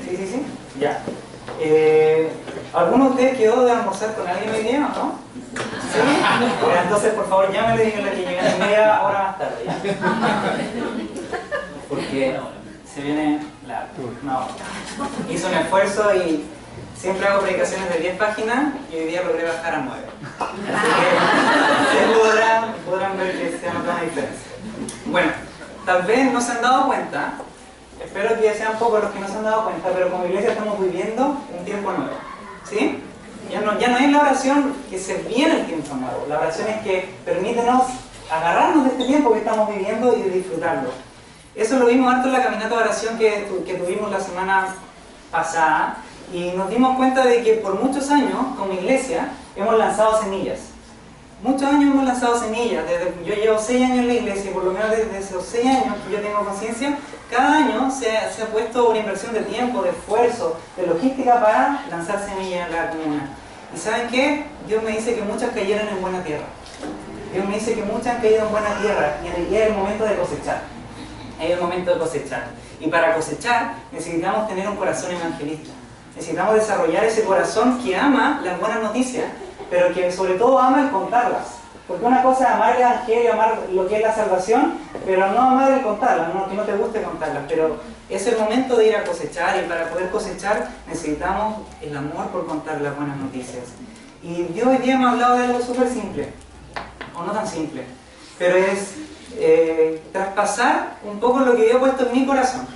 ¿Sí, sí, sí? Ya. ¿Alguno de ustedes quedó de almorzar con alguien hoy día o no? ¿Sí? Entonces, por favor, llámenle y díganle que lleguen media hora más tarde, ¿ya? Porque se viene largo. No. Hice un esfuerzo y siempre hago predicaciones de 10 páginas y hoy día logré bajar a 9. Así que ustedes podrán ver que se nota una diferencia. Bueno, tal vez no se han dado cuenta, espero que sean pocos los que no se han dado cuenta, pero como iglesia estamos viviendo un tiempo nuevo. ¿Sí? Ya no es la oración que se viene el tiempo nuevo, la oración es que permítenos agarrarnos de este tiempo que estamos viviendo y de disfrutarlo. Eso lo vimos harto en la caminata de oración que tuvimos la semana pasada y nos dimos cuenta de que por muchos años, como iglesia, hemos lanzado semillas. Muchos años hemos lanzado semillas. Yo llevo 6 años en la iglesia y por lo menos desde esos 6 años que yo tengo conciencia, cada año se ha puesto una inversión de tiempo, de esfuerzo, de logística para lanzar semillas en la comuna. ¿Y saben qué? Dios me dice que muchas cayeron en buena tierra. Dios me dice que muchas han caído en buena tierra y es el momento de cosechar. Es el momento de cosechar. Y para cosechar necesitamos tener un corazón evangelista. Necesitamos desarrollar ese corazón que ama las buenas noticias, pero que sobre todo ama el contarlas. Porque una cosa es amar el evangelio, amar lo que es la salvación, pero no amar el contarlas, no, que no te guste contarlas. Pero es el momento de ir a cosechar y para poder cosechar necesitamos el amor por contar las buenas noticias. Y Dios hoy día me ha hablado de algo súper simple, o no tan simple, pero es traspasar un poco lo que Dios ha puesto en mi corazón,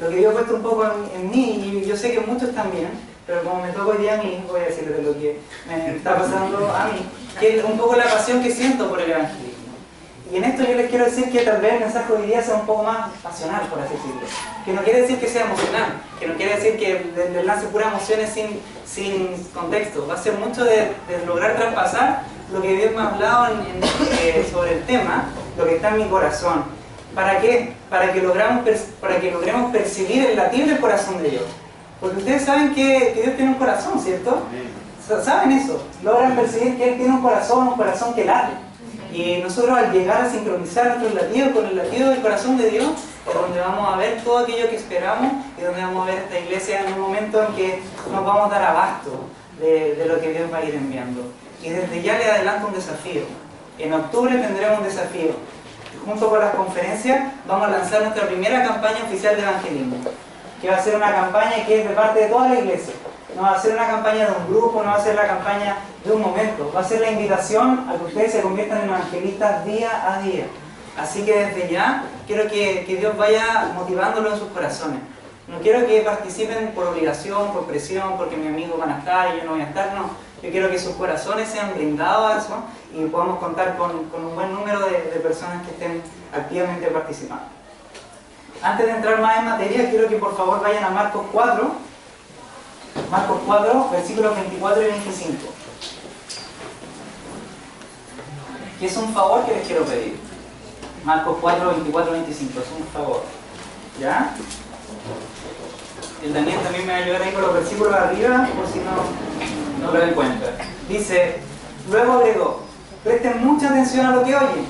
lo que Dios ha puesto un poco en mí, y yo sé que muchos también, pero como me toca hoy día a mí, voy a decirles lo que me está pasando a mí, que es un poco la pasión que siento por el evangelismo. Y en esto yo les quiero decir que tal vez el mensaje hoy día sea un poco más pasional, por así decirlo. Que no quiere decir que sea emocional, que no quiere decir que le lance puras emociones sin contexto. Va a ser mucho de lograr traspasar lo que Dios me ha hablado sobre el tema, lo que está en mi corazón. ¿Para qué? Para que logremos percibir el latir del corazón de Dios. Porque ustedes saben que Dios tiene un corazón, ¿cierto? ¿Saben eso? Logran percibir que Él tiene un corazón que late. Y nosotros al llegar a sincronizar nuestros latidos con el latido del corazón de Dios, es donde vamos a ver todo aquello que esperamos y donde vamos a ver esta iglesia en un momento en que nos vamos a dar abasto de lo que Dios va a ir enviando. Y desde ya le adelanto un desafío. En octubre tendremos un desafío. Junto con las conferencias vamos a lanzar nuestra primera campaña oficial de evangelismo, que va a ser una campaña que es de parte de toda la iglesia. No va a ser una campaña de un grupo, no va a ser la campaña de un momento, va a ser la invitación a que ustedes se conviertan en evangelistas día a día. Así que desde ya quiero que Dios vaya motivándolo en sus corazones. No quiero que participen por obligación, por presión, porque mis amigos van a estar y yo no voy a estar, no. Yo quiero que sus corazones sean blindados a eso y podamos contar con un buen número de personas que estén activamente participando. Antes de entrar más en materia, quiero que por favor vayan a Marcos 4, versículos 24 y 25. Que es un favor que les quiero pedir. Marcos 4, 24 y 25, es un favor. ¿Ya? El Daniel también me va a ayudar ahí con los versículos de arriba, por si no lo encuentran. Dice, luego agregó, presten mucha atención a lo que oyen.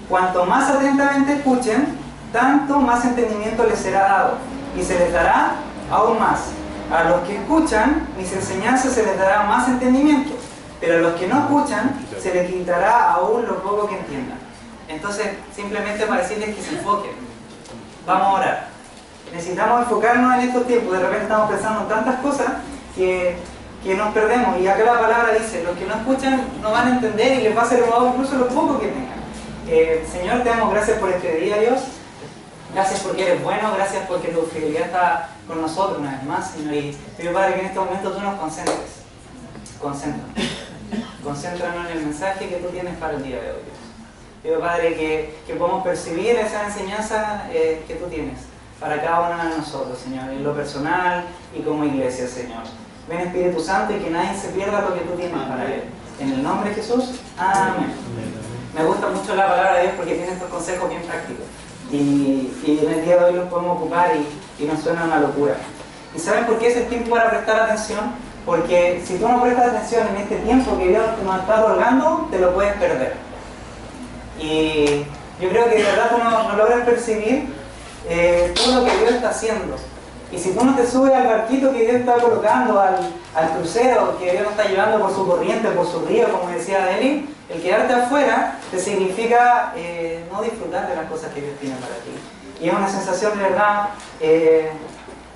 Cuanto más atentamente escuchen, tanto más entendimiento les será dado, y se les dará aún más. A los que escuchan, mis enseñanzas se les dará más entendimiento, pero a los que no escuchan, se les quitará aún lo poco que entiendan. Entonces, simplemente para decirles que se enfoquen. Vamos a orar. Necesitamos enfocarnos en estos tiempos. De repente estamos pensando en tantas cosas que nos perdemos. Y acá la palabra dice, los que no escuchan no van a entender y les va a ser robado incluso lo poco que tengan. Señor, te damos gracias por este día, Dios. Gracias porque eres bueno, gracias porque tu fidelidad está con nosotros una vez más, Señor. Y pido, Padre, que en este momento tú nos concentres. Concéntranos en el mensaje que tú tienes para el día de hoy, Dios. Pido, Padre, que podamos percibir esa enseñanza que tú tienes para cada uno de nosotros, Señor, en lo personal y como iglesia, Señor. Ven, Espíritu Santo, y que nadie se pierda lo que tú tienes para él. En el nombre de Jesús, amén. Me gusta mucho la palabra de Dios porque tiene estos consejos bien prácticos. Y en el día de hoy los podemos ocupar y nos suena una locura. ¿Y saben por qué es el tiempo para prestar atención? Porque si tú no prestas atención en este tiempo que Dios nos está otorgando, te lo puedes perder. Y yo creo que de verdad tú no logras percibir todo lo que Dios está haciendo. Y si tú no te subes al barquito que Dios está colocando, al crucero que Dios nos está llevando por su corriente, por su río, como decía Deli, el quedarte afuera te significa no disfrutar de las cosas que Dios tiene para ti. Y es una sensación de verdad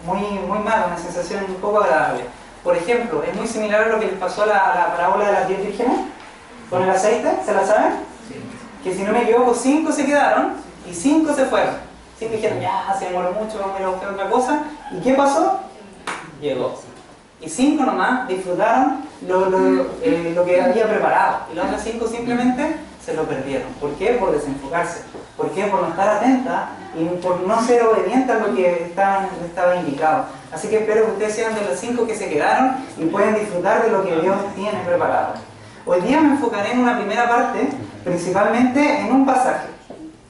muy mala, una sensación un poco agradable. Por ejemplo, es muy similar a lo que les pasó a la parábola de las 10 vírgenes con el aceite, ¿se la saben? Sí. Que si no me equivoco, 5 se quedaron y 5 se fueron. 5 dijeron, ya, se demoró mucho, vamos a ir a buscar otra cosa. ¿Y qué pasó? Llegó. Y 5 nomás disfrutaron lo que había preparado. Y los otros 5 simplemente se lo perdieron. ¿Por qué? Por desenfocarse. ¿Por qué? Por no estar atenta y por no ser obediente a lo que estaba indicado. Así que espero que ustedes sean de los 5 que se quedaron y pueden disfrutar de lo que Dios tiene preparado. Hoy día me enfocaré en una primera parte, principalmente en un pasaje,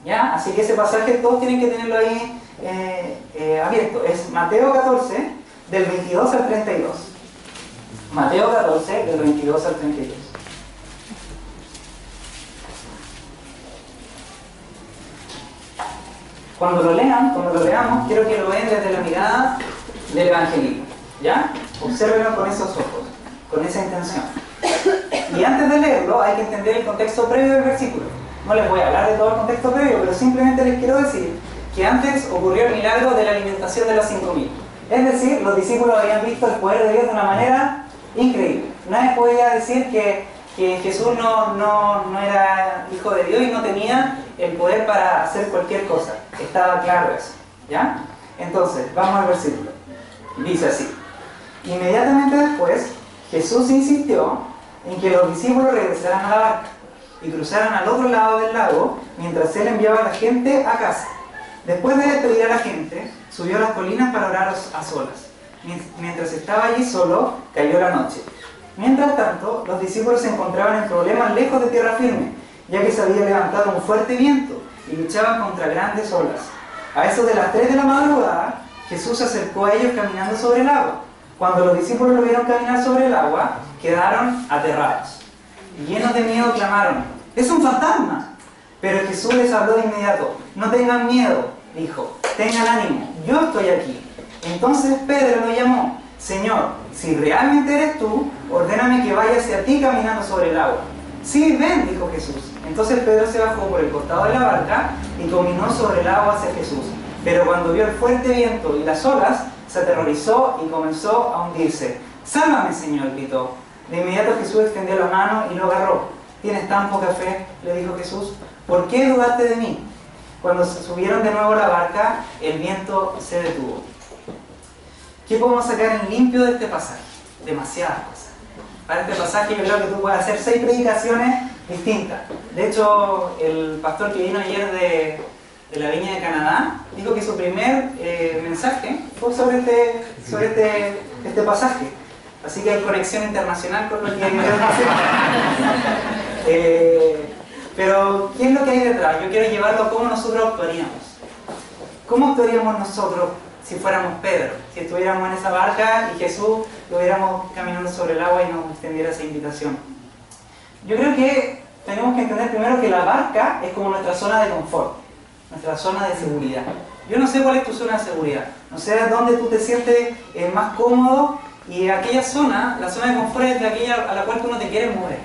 ¿ya? Así que ese pasaje todos tienen que tenerlo ahí abierto. Es Mateo 14, del 22 al 32. Mateo 14, del 22 al 32. Cuando lo leamos, quiero que lo vean desde la mirada del evangelismo, ¿ya? Obsérvenlo con esos ojos, con esa intención. Y antes de leerlo hay que entender el contexto previo del versículo. No les voy a hablar de todo el contexto previo, pero simplemente les quiero decir que antes ocurrió el milagro de la alimentación de los 5.000. Es decir, los discípulos habían visto el poder de Dios de una manera increíble. Nadie podía decir que Jesús no era hijo de Dios y no tenía el poder para hacer cualquier cosa. Estaba claro eso, ¿ya? Entonces, vamos al versículo. Dice así: inmediatamente después, Jesús insistió en que los discípulos regresaran a la barca y cruzaran al otro lado del lago mientras él enviaba a la gente a casa. Después de despedir a la gente, subió a las colinas para orar a solas. Mientras estaba allí solo, cayó la noche. Mientras tanto, los discípulos se encontraban en problemas lejos de tierra firme, ya que se había levantado un fuerte viento y luchaban contra grandes olas. A eso de las 3 de la madrugada, Jesús se acercó a ellos caminando sobre el agua. Cuando los discípulos lo vieron caminar sobre el agua, quedaron aterrados. Llenos de miedo clamaron: ¡es un fantasma! Pero Jesús les habló de inmediato: no tengan miedo, dijo, tengan ánimo, yo estoy aquí. Entonces Pedro lo llamó: Señor, si realmente eres tú, ordéname que vaya hacia ti caminando sobre el agua. Sí, ven, dijo Jesús. Entonces Pedro se bajó por el costado de la barca y caminó sobre el agua hacia Jesús. Pero cuando vio el fuerte viento y las olas, se aterrorizó y comenzó a hundirse. ¡Sálvame, Señor!, gritó. De inmediato Jesús extendió la mano y lo agarró. ¿Tienes tan poca fe?, le dijo Jesús. ¿Por qué dudaste de mí? Cuando se subieron de nuevo a la barca, el viento se detuvo. ¿Qué podemos sacar en limpio de este pasaje? Demasiadas cosas. Para este pasaje yo creo que tú puedes hacer 6 predicaciones distintas. De hecho, el pastor que vino ayer de la Viña de Canadá dijo que su primer mensaje fue sobre este pasaje. Así que hay conexión internacional con lo que hay pero, ¿qué es lo que hay detrás? Yo quiero llevarlo a cómo nosotros actuaríamos. ¿Cómo actuaríamos nosotros si fuéramos Pedro? Si estuviéramos en esa barca y Jesús lo viéramos caminando sobre el agua y nos extendiera esa invitación. Yo creo que tenemos que entender primero que la barca es como nuestra zona de confort, nuestra zona de seguridad. Yo no sé cuál es tu zona de seguridad, no sé dónde tú te sientes más cómodo, y aquella zona, la zona de confort es de aquella a la cual tú no te quieres mover.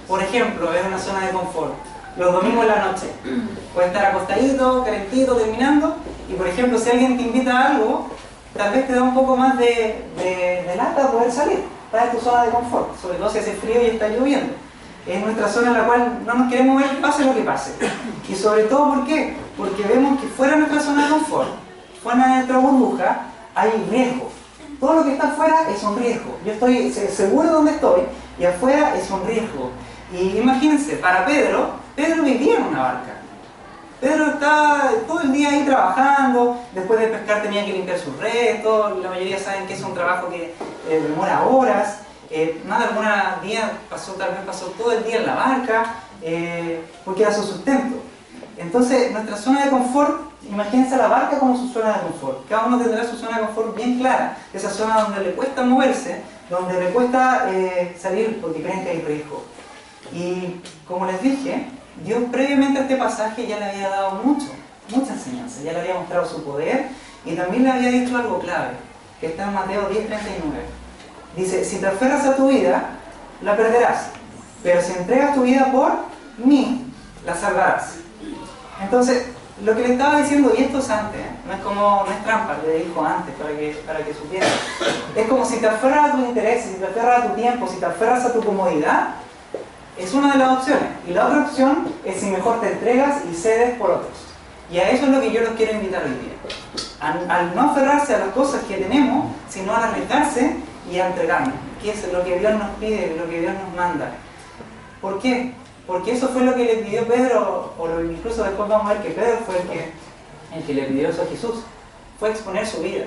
Por ejemplo, es una zona de confort. Los domingos en la noche, puedes estar acostadito, calentito, terminando, y por ejemplo, si alguien te invita a algo, tal vez te da un poco más de lata poder salir. Estás en tu zona de confort, sobre todo si hace frío y está lloviendo. Es nuestra zona en la cual no nos queremos mover, pase lo que pase. Y sobre todo, ¿por qué? Porque vemos que fuera de nuestra zona de confort, fuera de nuestra burbuja, hay riesgo. Todo lo que está afuera es un riesgo. Yo estoy seguro de donde estoy y afuera es un riesgo. Y imagínense, para Pedro vivía en una barca. Pedro estaba todo el día ahí trabajando, después de pescar tenía que limpiar sus redes, la mayoría saben que es un trabajo que demora horas. Más de algún día tal vez pasó todo el día en la barca, porque era su sustento. Entonces, nuestra zona de confort, imagínense la barca como su zona de confort. Cada uno tendrá su zona de confort bien clara, esa zona donde le cuesta moverse, donde le cuesta salir porque creen que hay riesgo. Y como les dije, Dios previamente a este pasaje ya le había dado mucha enseñanza, ya le había mostrado su poder Y también le había dicho algo clave, que está en Mateo 10:39. Dice, si te aferras a tu vida, la perderás, pero si entregas tu vida por mí, la salvarás. Entonces, lo que le estaba diciendo, y esto es antes, no es trampa, le dijo antes para que supieras. Es como si te aferras a tus intereses, si te aferras a tu tiempo, si te aferras a tu comodidad, es una de las opciones. Y la otra opción es si mejor te entregas y cedes por otros. Y a eso es lo que yo los quiero invitar hoy día. Al no aferrarse a las cosas que tenemos, sino a arriesgarse y a entregarnos, que es lo que Dios nos pide, lo que Dios nos manda. ¿Por qué? Porque eso fue lo que le pidió Pedro, o incluso después vamos a ver que Pedro fue el que le pidió eso a Jesús. Fue exponer su vida.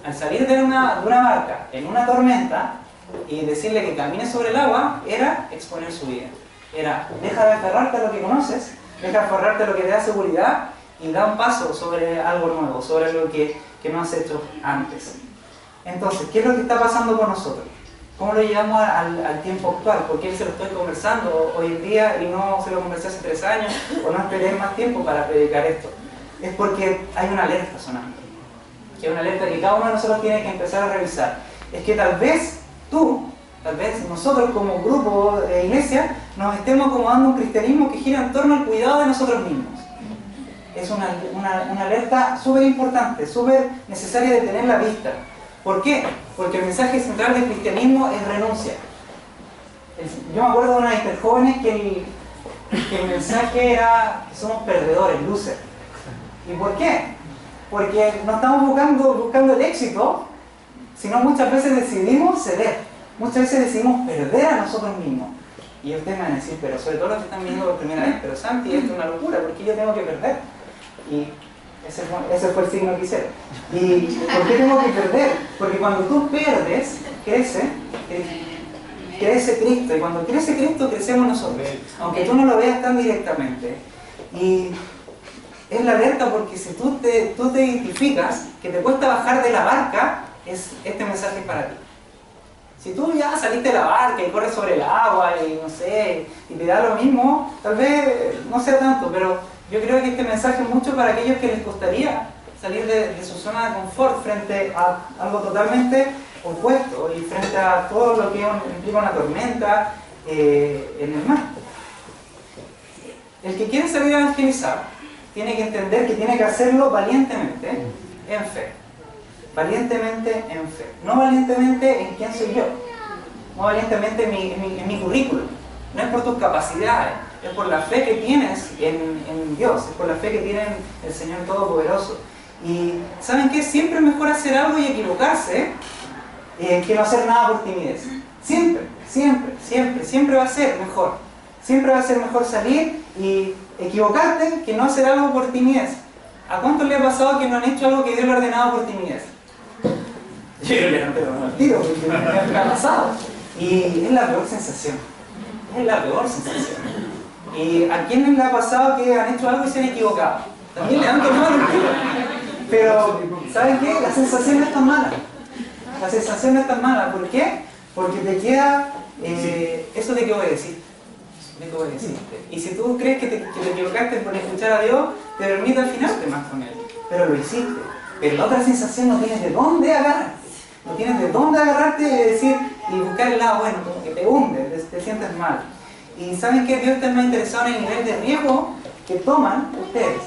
Al salir de una barca en una tormenta y decirle que camine sobre el agua, era exponer su vida. Era, deja de aferrarte a lo que conoces, deja de aferrarte a lo que te da seguridad y da un paso sobre algo nuevo, sobre algo que no has hecho antes. Entonces, ¿qué es lo que está pasando con nosotros? ¿Cómo lo llevamos al tiempo actual? Porque se lo estoy conversando hoy en día y no se lo conversé hace 3 años o no esperé más tiempo para predicar esto. Es porque hay una alerta sonando. Que hay una alerta que cada uno de nosotros tiene que empezar a revisar. Es que tal vez nosotros como grupo de iglesia nos estemos acomodando un cristianismo que gira en torno al cuidado de nosotros mismos. Es una alerta súper importante, súper necesaria de tener la vista. ¿Por qué? Porque el mensaje central del cristianismo es renuncia. Yo me acuerdo de una de Interjóvenes que el mensaje era que somos perdedores, losers. ¿Y por qué? Porque no estamos buscando el éxito, sino muchas veces decidimos ceder. Muchas veces decidimos perder a nosotros mismos. Y ustedes me van a decir, pero sobre todo los que están viendo por primera vez, pero Santi, esto es una locura, ¿por qué yo tengo que perder? Y ese fue el signo que hicieron. ¿Y por qué tengo que perder? Porque cuando tú pierdes, crece Cristo. Y cuando crece Cristo, crecemos nosotros. Aunque tú no lo veas tan directamente. Y es la alerta porque si tú te identificas que te cuesta bajar de la barca, este mensaje es para ti. Si tú ya saliste de la barca y corres sobre el agua y no sé, y te da lo mismo, tal vez no sea tanto, pero yo creo que este mensaje es mucho para aquellos que les costaría salir de su zona de confort frente a algo totalmente opuesto y frente a todo lo que implica una tormenta en el mar. El que quiere salir a evangelizar tiene que entender que tiene que hacerlo valientemente en fe. Valientemente en fe. No valientemente en quién soy yo. No valientemente en mi currículum. No es por tus capacidades. Es por la fe que tienes en Dios, es por la fe que tiene en el Señor Todopoderoso. Y ¿saben qué? Siempre es mejor hacer algo y equivocarse que no hacer nada por timidez. Siempre va a ser mejor. Siempre va a ser mejor salir y equivocarte que no hacer algo por timidez. ¿A cuántos les ha pasado que no han hecho algo que Dios le ha ordenado por timidez? Yo creo que no te lo digo tiro, porque me ha pasado. Y es la peor sensación. Es la peor sensación. ¿Y a quién le ha pasado que han hecho algo y se han equivocado? También le han tomado el tiro. Pero, ¿saben qué? La sensación no es tan mala. La sensación no es tan mala. ¿Por qué? Porque te queda eso de que obedeciste. Y si tú crees que te equivocaste por escuchar a Dios, te permite al final te más con Él. Pero lo hiciste. Pero la otra sensación no tienes de dónde agarrarte. No tienes de dónde agarrarte y decir, y buscar el lado bueno, como que te hunde, te sientes mal. Y ¿saben qué? Dios está más interesado en el nivel de riesgo que toman ustedes.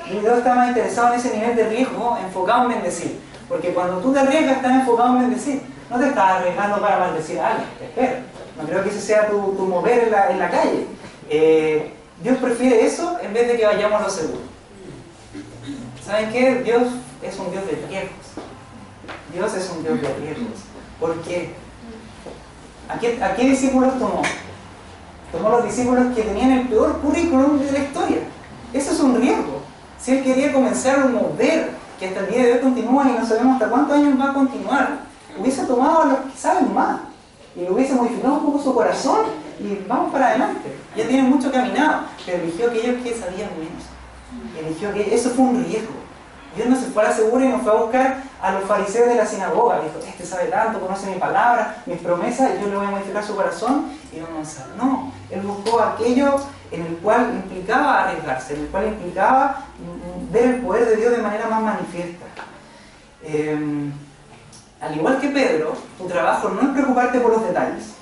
Y Dios está más interesado en ese nivel de riesgo enfocado en bendecir. Porque cuando tú te arriesgas, estás enfocado en bendecir. No te estás arriesgando para maldecir a alguien, te espero. No creo que ese sea tu mover en la calle. Dios prefiere eso en vez de que vayamos a lo seguro. ¿Saben qué? Dios es un Dios de riesgos. Dios es un Dios de riesgos. ¿Por qué? ¿A qué discípulos tomó? Tomó los discípulos que tenían el peor currículum de la historia. Eso es un riesgo. Si Él quería comenzar a mover, que hasta el día de hoy continúa y no sabemos hasta cuántos años va a continuar, hubiese tomado a los que saben más y le hubiese modificado un poco su corazón y vamos para adelante. Ya tienen mucho caminado, pero eligió aquellos que sabían menos. Eso fue un riesgo. Dios no se fue a la segura y nos fue a buscar a los fariseos de la sinagoga. Dijo, este sabe tanto, conoce mi palabra, mis promesas, y yo le voy a modificar su corazón y vamos a avanzar. No, Él buscó aquello en el cual implicaba arriesgarse, en el cual implicaba ver el poder de Dios de manera más manifiesta. Al igual que Pedro, tu trabajo no es preocuparte por los detalles.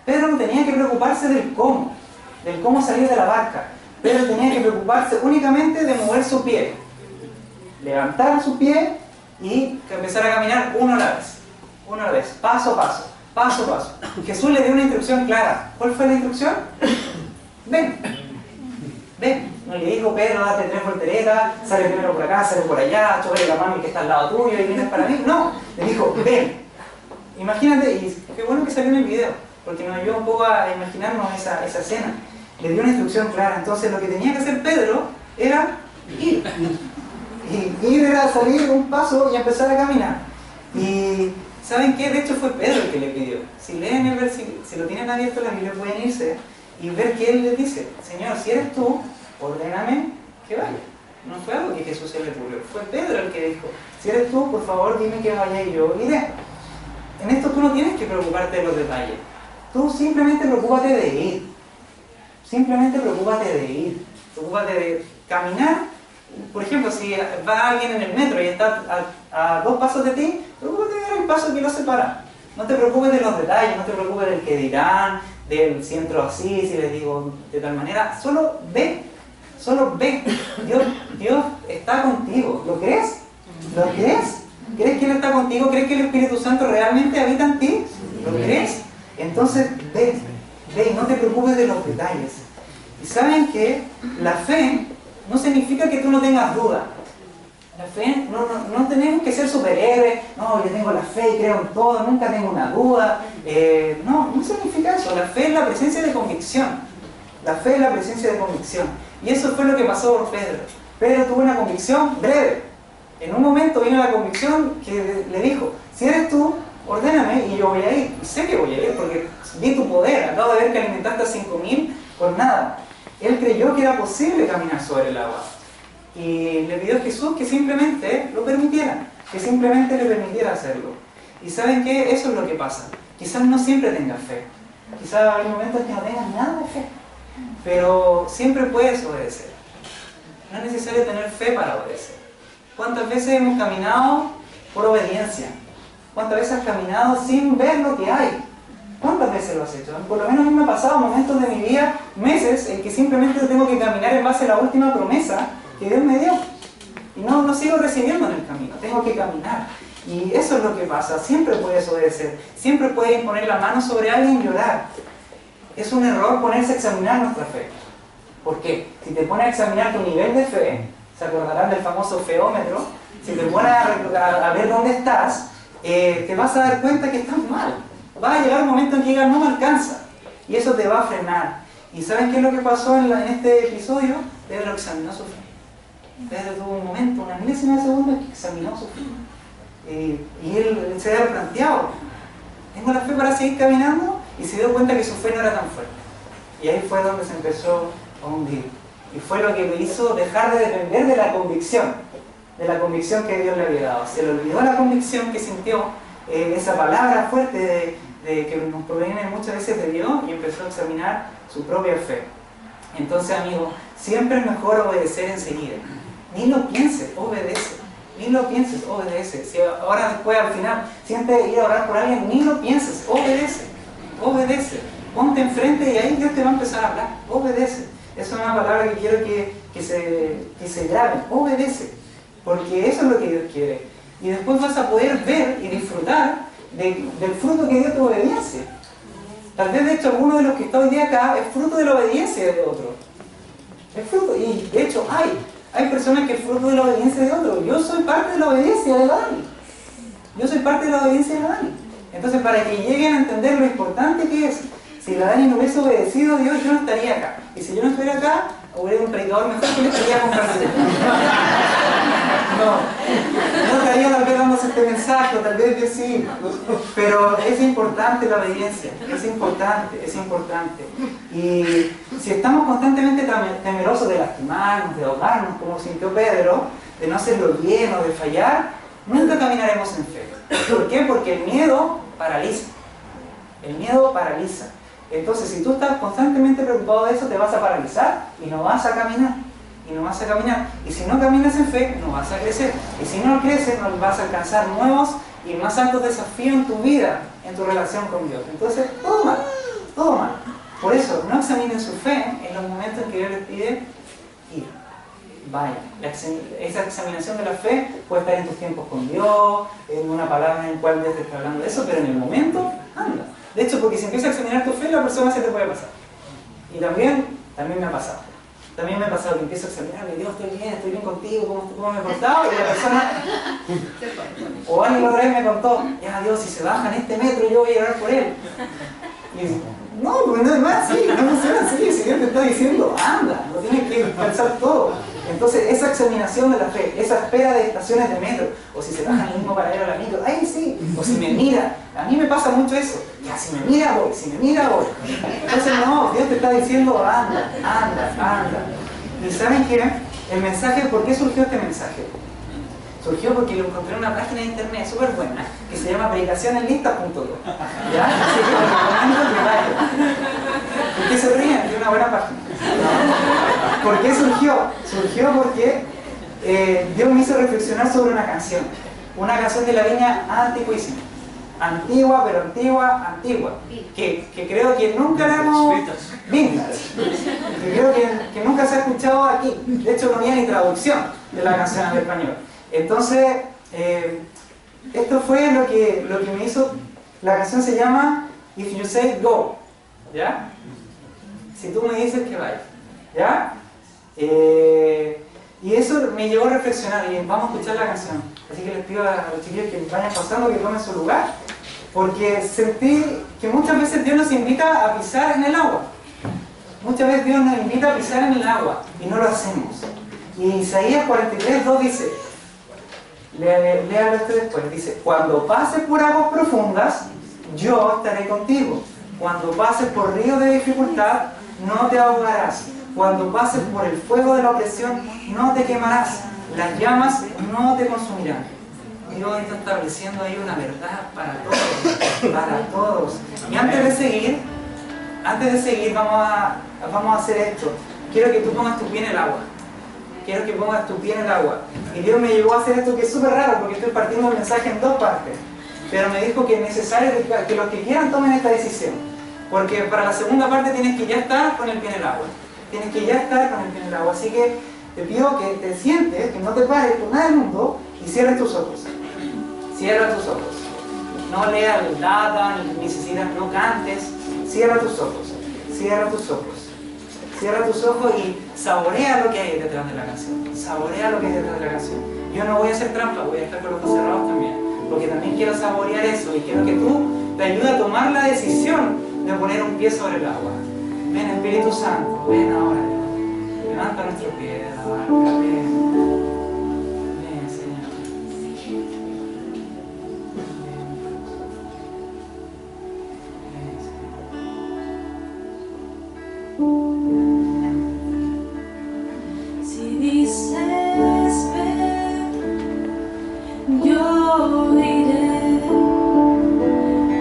Pedro no tenía que preocuparse del cómo salir de la barca. Pedro tenía que preocuparse únicamente de mover su pie, levantar su pie y empezar a caminar uno a la vez, paso a paso. Jesús le dio una instrucción clara. ¿Cuál fue la instrucción? Ven. No le dijo, Pedro, date 3 volteretas, sale primero por acá, sale por allá, chócale la mano que está al lado tuyo y vienes para mí. No, le dijo, ven. Imagínate, y qué bueno que salió en el video, porque nos ayuda un poco a imaginarnos esa escena. Le dio una instrucción clara. Entonces lo que tenía que hacer Pedro era ir. Y ir era salir un paso y empezar a caminar. Y ¿saben qué? De hecho fue Pedro el que le pidió. Si leen el versículo, si lo tienen abierto la Biblia, pueden irse y ver que él les dice, Señor, si eres tú, ordéname que vaya. No fue algo que Jesús se le ocurrió, fue Pedro el que dijo, si eres tú, por favor dime que vaya y yo iré. En esto tú no tienes que preocuparte de los detalles. Tú simplemente preocúpate de ir. Preocúpate de caminar. Por ejemplo, si va alguien en el metro y está a 2 pasos de ti, preocúpate de dar el paso que lo separa. No te preocupes de los detalles, no te preocupes del que dirán, del si entro así, si les digo de tal manera. Solo ve. Dios está contigo. ¿Lo crees? ¿Crees que Él está contigo? ¿Crees que el Espíritu Santo realmente habita en ti? ¿Lo crees? Entonces ve y no te preocupes de los detalles. Y saben que la fe no significa que tú no tengas duda. La fe, no tenemos que ser superhéroes. No, yo tengo la fe y creo en todo, nunca tengo una duda. No significa eso. La fe es la presencia de convicción. Y eso fue lo que pasó por Pedro. Pedro tuvo una convicción breve. En un momento vino la convicción que le dijo, si eres tú, ordéname y yo voy a ir. Y sé que voy a ir porque vi tu poder. Acabo de ver que alimentaste a 5.000 por nada. Él creyó que era posible caminar sobre el agua. Y le pidió a Jesús que simplemente lo permitiera. Que simplemente le permitiera hacerlo. Y ¿saben qué? Eso es lo que pasa. Quizás no siempre tengas fe. Quizás hay momentos que no tengas nada de fe. Pero siempre puedes obedecer. No es necesario tener fe para obedecer. ¿Cuántas veces hemos caminado por obediencia? ¿Cuántas veces has caminado sin ver lo que hay? ¿Cuántas veces lo has hecho? Por lo menos a mí me ha pasado momentos de mi vida, meses, en que simplemente tengo que caminar en base a la última promesa que Dios me dio. Y no sigo recibiendo en el camino, tengo que caminar. Y eso es lo que pasa, siempre puedes obedecer, siempre puedes poner la mano sobre alguien y orar. Es un error ponerse a examinar nuestra fe. ¿Por qué? Si te pones a examinar tu nivel de fe, se acordarán del famoso feómetro, si te pones a ver dónde estás, te vas a dar cuenta que estás mal. Va a llegar un momento en que digas, no me alcanza. Y eso te va a frenar. ¿Y saben qué es lo que pasó en este episodio? Pedro examinó su fe. Pedro tuvo un momento, una milésima de segundo, en que examinó su fe. Y él se había planteado, ¿tengo la fe para seguir caminando? Y se dio cuenta que su fe no era tan fuerte. Y ahí fue donde se empezó a hundir. Y fue lo que le hizo dejar de depender de la convicción que Dios le había dado. Se le olvidó la convicción que sintió, esa palabra fuerte que nos proviene muchas veces de Dios, y empezó a examinar su propia fe. Entonces, amigo, siempre es mejor obedecer enseguida. Ni lo pienses, obedece. Ni lo pienses, obedece. Si ahora después al final sientes ir a orar por alguien, ni lo pienses, obedece. Ponte enfrente y ahí Dios te va a empezar a hablar. Obedece. Esa es una palabra que quiero que se graben. Obedece. Porque eso es lo que Dios quiere. Y después vas a poder ver y disfrutar del fruto que dio tu obediencia. Tal vez, de hecho, alguno de los que está hoy día acá es fruto de la obediencia de otro. Es fruto. Y de hecho hay personas que es fruto de la obediencia de otro. Yo soy parte de la obediencia de Dani. Entonces, para que lleguen a entender lo importante que es, si la Dani no hubiese obedecido a Dios, yo no estaría acá. Y si yo no estuviera acá, hubiera un predicador mejor que le estaría comprando. No estaría tal vez dándose este mensaje, tal vez Dios sí. Pero es importante la obediencia, es importante. Y si estamos constantemente temerosos de lastimarnos, de ahogarnos, como sintió Pedro, de no hacerlo bien o de fallar, nunca caminaremos en fe. ¿Por qué? Porque el miedo paraliza. Entonces, si tú estás constantemente preocupado de eso, te vas a paralizar y no vas a caminar. y no vas a caminar. Y si no caminas en fe, no vas a crecer. Y si no creces, no vas a alcanzar nuevos y más altos desafíos en tu vida, en tu relación con Dios. Entonces, todo mal, todo mal. Por eso, no examinen su fe en los momentos en que Dios les pide ir. Vaya. Esa examinación de la fe puede estar en tus tiempos con Dios, en una palabra en la cual Dios te está hablando de eso, pero en el momento, anda. De hecho, porque si empiezas a examinar tu fe, la persona se te puede pasar. Y también me ha pasado. También me ha pasado que empiezo a examinarme, Dios, estoy bien contigo, ¿cómo me he portado? Y la persona, o alguien la otra vez me contó, ya Dios, si se baja en este metro, yo voy a orar por él. Y no, porque no es así, no funciona así. Si Dios te está diciendo, anda, no tienes que pensar todo. Entonces, esa examinación de la fe, esa espera de estaciones de metro, o si se baja el mismo para ir a la micro, ahí sí, o si me mira, a mí me pasa mucho eso, ya si me mira voy, si me mira voy. Entonces no, Dios te está diciendo anda, anda, anda. ¿Y saben qué? El mensaje, ¿por qué surgió este mensaje? Surgió porque lo encontré en una página de internet súper buena, que se llama predicacionenlistas.com. ¿Ya? Así que les recomiendo que vayan. ¿Por qué se ríen? Es una buena página. ¿No? ¿Por qué surgió? Surgió porque Dios me hizo reflexionar sobre una canción de la línea antiquísima. Antigua, pero antigua. Que creo que nunca la hemos... Vintage. Que creo que nunca se ha escuchado aquí. De hecho, no había ni traducción de la canción al español. Entonces, esto fue lo que me hizo... La canción se llama If You Say Go. ¿Ya? Si tú me dices que vaya. ¿Ya? Y eso me llevó a reflexionar. Y vamos a escuchar la canción. Así que les pido a los chiquillos que vayan pasando, que tomen su lugar. Porque sentí que muchas veces Dios nos invita a pisar en el agua. Muchas veces Dios nos invita a pisar en el agua y no lo hacemos. Y Isaías 43:2 dice, léalo esto después, dice, cuando pases por aguas profundas, yo estaré contigo. Cuando pases por ríos de dificultad, no te ahogarás. Cuando pases por el fuego de la opresión, no te quemarás. Las llamas no te consumirán. Dios está estableciendo ahí una verdad para todos, para todos. Y antes de seguir vamos a hacer esto. Quiero que tú pongas tu pie en el agua. Quiero que pongas tu pie en el agua. Y Dios me llevó a hacer esto que es súper raro porque estoy partiendo el mensaje en dos partes. Pero me dijo que es necesario que los que quieran tomen esta decisión. Porque para la segunda parte tienes que ya estar con el pie en el agua. Tienes que ya estar con el pie en el agua. Así que te pido que te sientes, que no te pares con nada del mundo y cierres tus ojos. Cierra tus ojos. No leas nada, ni necesitas, no cantes. Cierra tus ojos. Cierra tus ojos. Cierra tus ojos y saborea lo que hay detrás de la canción. Saborea lo que hay detrás de la canción. Yo no voy a hacer trampa, voy a estar con los ojos cerrados también. Porque también quiero saborear eso y quiero que tú te ayudes a tomar la decisión de poner un pie sobre el agua. Ven Espíritu Santo, ven ahora. Levanta nuestro pie de la barca, ven. Ven, Señor. Si dices ven, yo iré,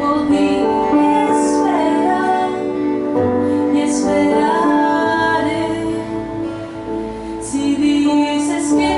o dime espera, y esperaré. Si dices que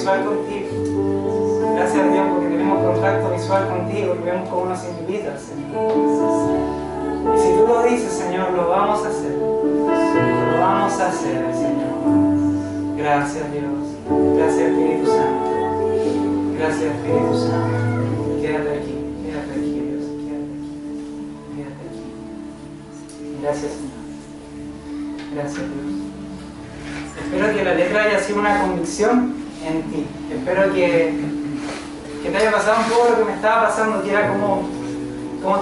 visual contigo. Gracias, Dios, porque tenemos contacto visual contigo y vemos cómo nos invitas, Señor. Y si tú lo dices, Señor, lo vamos a hacer. Lo vamos a hacer, Señor. Gracias, Dios. Gracias, Espíritu Santo. Gracias, Espíritu Santo. Quédate aquí, Dios. Quédate aquí. Gracias, Señor. Gracias, Dios. Espero que la letra haya sido una convicción en ti. Espero que te haya pasado un poco lo que me estaba pasando, que era como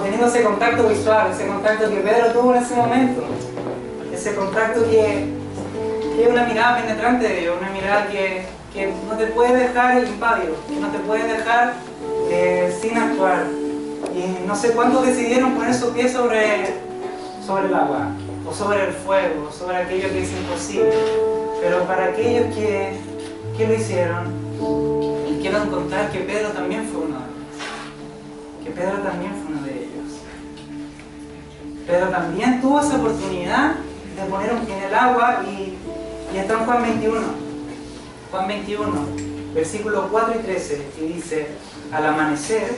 teniendo ese contacto visual, ese contacto que Pedro tuvo en ese momento. Ese contacto que es una mirada penetrante de Dios, una mirada que no te puede dejar impávido, que no te puede dejar sin actuar. Y no sé cuántos decidieron poner sus pies sobre el agua, o sobre el fuego, o sobre aquello que es imposible. Pero para aquellos que lo hicieron, quiero encontrar que Pedro también fue uno de ellos. Que Pedro también fue uno de ellos. Pedro también tuvo esa oportunidad de poner un pie en el agua y está en Juan 21. Juan 21, versículos 4 y 13, y dice: al amanecer,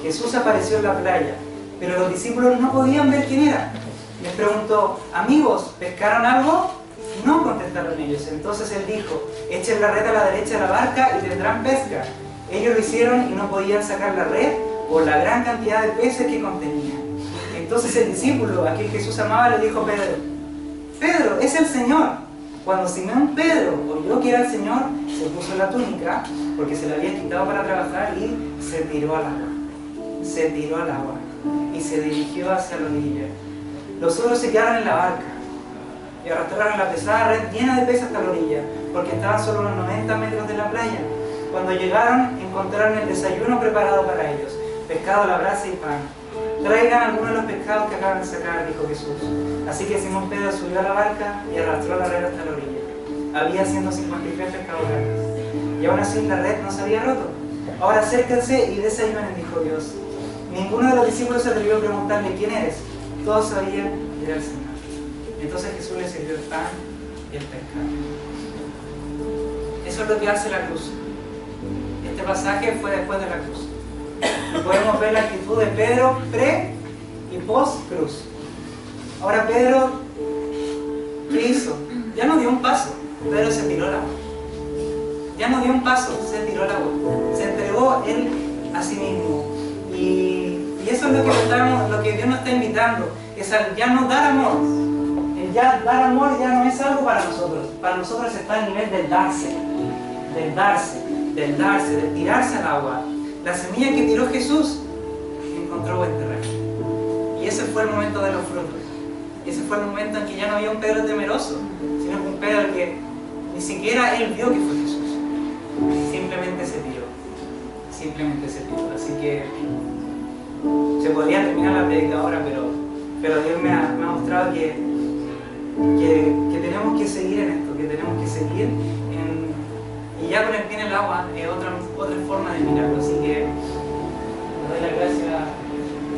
Jesús apareció en la playa, pero los discípulos no podían ver quién era. Les preguntó: amigos, ¿pescaron algo? No, contestaron ellos. Entonces él dijo: echen la red a la derecha de la barca y tendrán pesca. Ellos lo hicieron y no podían sacar la red por la gran cantidad de peces que contenía. Entonces el discípulo a quien Jesús amaba le dijo a Pedro: Pedro, es el Señor. Cuando Simón Pedro oyó que era el Señor, se puso la túnica, porque se la había quitado para trabajar, y se tiró al agua. Se tiró al agua y se dirigió hacia la orilla. Los otros se quedaron en la barca y arrastraron la pesada red llena de peces hasta la orilla, porque estaban solo a unos 90 metros de la playa. Cuando llegaron, encontraron el desayuno preparado para ellos: pescado a la brasa y pan. Traigan algunos de los pescados que acaban de sacar, dijo Jesús. Así que Simón Pedro subió a la barca y arrastró la red hasta la orilla. Había 153 pescados grandes, y aún así la red no se había roto. Ahora acérquense y desayunen, dijo Dios. Ninguno de los discípulos se atrevió a preguntarle: ¿quién eres? Todos sabían que era el Señor. Entonces Jesús les sirvió el pan y el pescado. Eso es lo que hace la cruz. Este pasaje fue después de la cruz. Y podemos ver la actitud de Pedro pre y post cruz. Ahora Pedro, ¿qué hizo? Ya no dio un paso. Pedro se tiró al agua. Ya no dio un paso, se tiró al agua. Se entregó él a sí mismo. Y eso es lo que Dios nos está invitando. Es al ya no dar amor. El ya dar amor ya no es algo para nosotros. Para nosotros está al nivel del darse. Del tirarse al agua. La semilla que tiró Jesús encontró buen terreno. Y ese fue el momento de los frutos. Y ese fue el momento en que ya no había un Pedro temeroso, sino un Pedro que ni siquiera él vio que fue Jesús. Simplemente se tiró. Así que se podría terminar la prédica ahora, pero Dios me ha mostrado que tenemos que seguir en esto, que tenemos que seguir y ya con el pie en el agua es otra forma de mirarlo. Así que le doy las gracias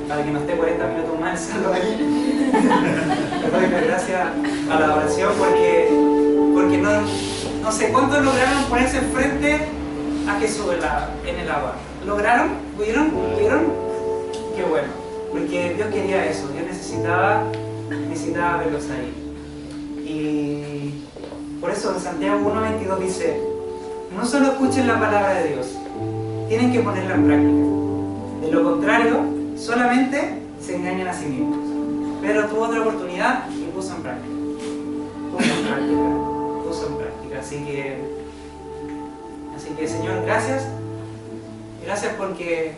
para que no esté 40 minutos más el saldo aquí. Le doy las gracias a la oración porque no sé cuántos lograron ponerse frente a Jesús en el agua. ¿Lograron? ¿Pudieron? Qué bueno, porque Dios quería eso. Dios necesitaba verlos ahí. Y por eso en Santiago 1:22 dice: no solo escuchen la palabra de Dios, tienen que ponerla en práctica. De lo contrario, solamente se engañan a sí mismos. Pero tuvo otra oportunidad y puso en práctica. Así que Señor, gracias. Gracias porque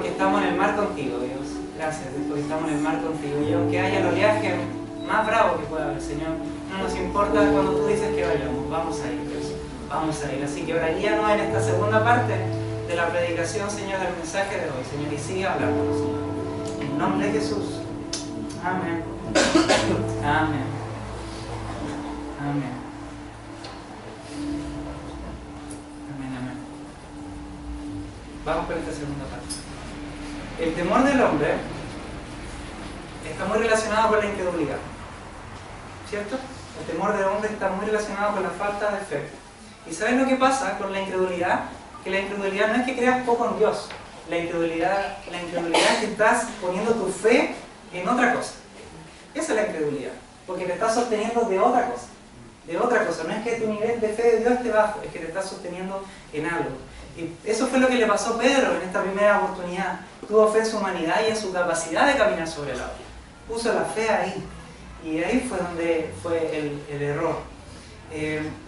estamos en el mar contigo, Dios. Gracias porque estamos en el mar contigo. Y aunque haya el oleaje más bravo que pueda haber, Señor, no nos importa cuando tú dices que vayamos. Vamos a ir, Dios. Vamos a ir. Así que oraríamos en esta segunda parte de la predicación, Señor, del mensaje de hoy, Señor. Y sigue hablando, Señor. En nombre de Jesús. Amén. Amén. Amén. Vamos con esta segunda parte. El temor del hombre está muy relacionado con la incredulidad, ¿cierto? El temor del hombre está muy relacionado con la falta de fe. ¿Y sabes lo que pasa con la incredulidad? Que la incredulidad no es que creas poco en Dios. La incredulidad es que estás poniendo tu fe en otra cosa. Esa es la incredulidad. Porque te estás sosteniendo de otra cosa. De otra cosa. No es que tu nivel de fe de Dios esté bajo, es que te estás sosteniendo en algo. Y eso fue lo que le pasó a Pedro en esta primera oportunidad. Tuvo fe en su humanidad y en su capacidad de caminar sobre el agua. Puso la fe ahí. Y ahí fue donde fue el error.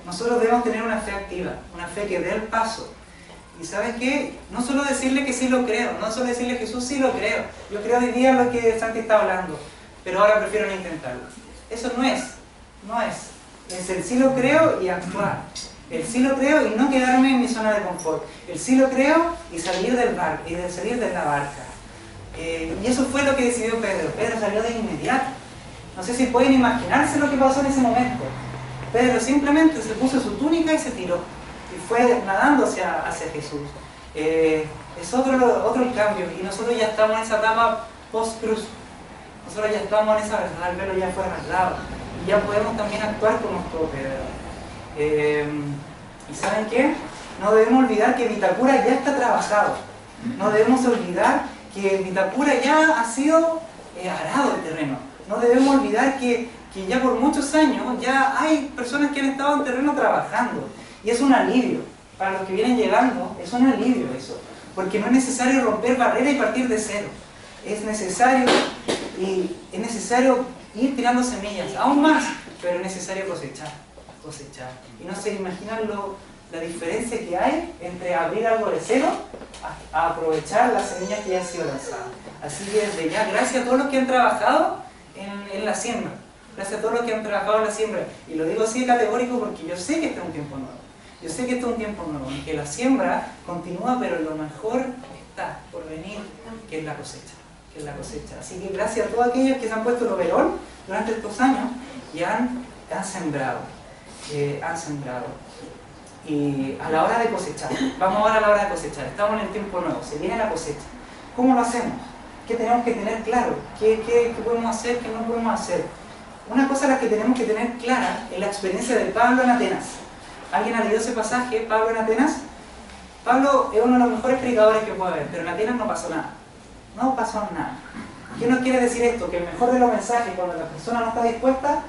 Nosotros debemos tener una fe activa, una fe que dé el paso. Y ¿sabes qué? No solo decirle que sí lo creo, no solo decirle a Jesús sí lo creo. Yo creo hoy día lo que Santi está hablando, pero ahora prefiero no intentarlo. Eso no es. Es el sí lo creo y actuar. El sí lo creo y no quedarme en mi zona de confort. El sí lo creo y salir del barco, y de salir de la barca. Y eso fue lo que decidió Pedro. Pedro salió de inmediato. No sé si pueden imaginarse lo que pasó en ese momento. Pedro simplemente se puso su túnica y se tiró. Y fue nadando hacia Jesús. Es otro cambio. Y nosotros ya estamos en esa etapa post-cruz. Nosotros ya estamos en esa verdad. El velo ya fue arreglado. Y ya podemos también actuar como actuó Pedro. ¿Y saben qué? No debemos olvidar que Vitacura ya está trabajado. No debemos olvidar que Vitacura ya ha sido arado el terreno. No debemos olvidar que ya por muchos años ya hay personas que han estado en terreno trabajando. Y es un alivio. Para los que vienen llegando, es un alivio eso. Porque no es necesario romper barreras y partir de cero. Es necesario ir tirando semillas, aún más, pero es necesario cosechar. Y no se imaginan la diferencia que hay entre abrir algo de cero a aprovechar las semillas que ya han sido lanzadas. Así que desde ya, gracias a todos los que han trabajado en la siembra. Gracias a todos los que han trabajado en la siembra. Y lo digo así categórico porque yo sé que este es un tiempo nuevo. Yo sé que esto es un tiempo nuevo, en que la siembra continúa, pero lo mejor está por venir, que es la cosecha. Así que gracias a todos aquellos que se han puesto el overol durante estos años y han sembrado. Y a la hora de cosechar, vamos ahora a la hora de cosechar, estamos en el tiempo nuevo, se viene la cosecha. ¿Cómo lo hacemos? ¿Qué tenemos que tener claro? ¿Qué podemos hacer? ¿Qué no podemos hacer? Una cosa la que tenemos que tener clara es la experiencia de Pablo en Atenas. ¿Alguien ha leído ese pasaje, Pablo en Atenas? Pablo es uno de los mejores predicadores que puede haber, pero en Atenas no pasó nada. No pasó nada. ¿Qué nos quiere decir esto? Que el mejor de los mensajes, cuando la persona no está dispuesta,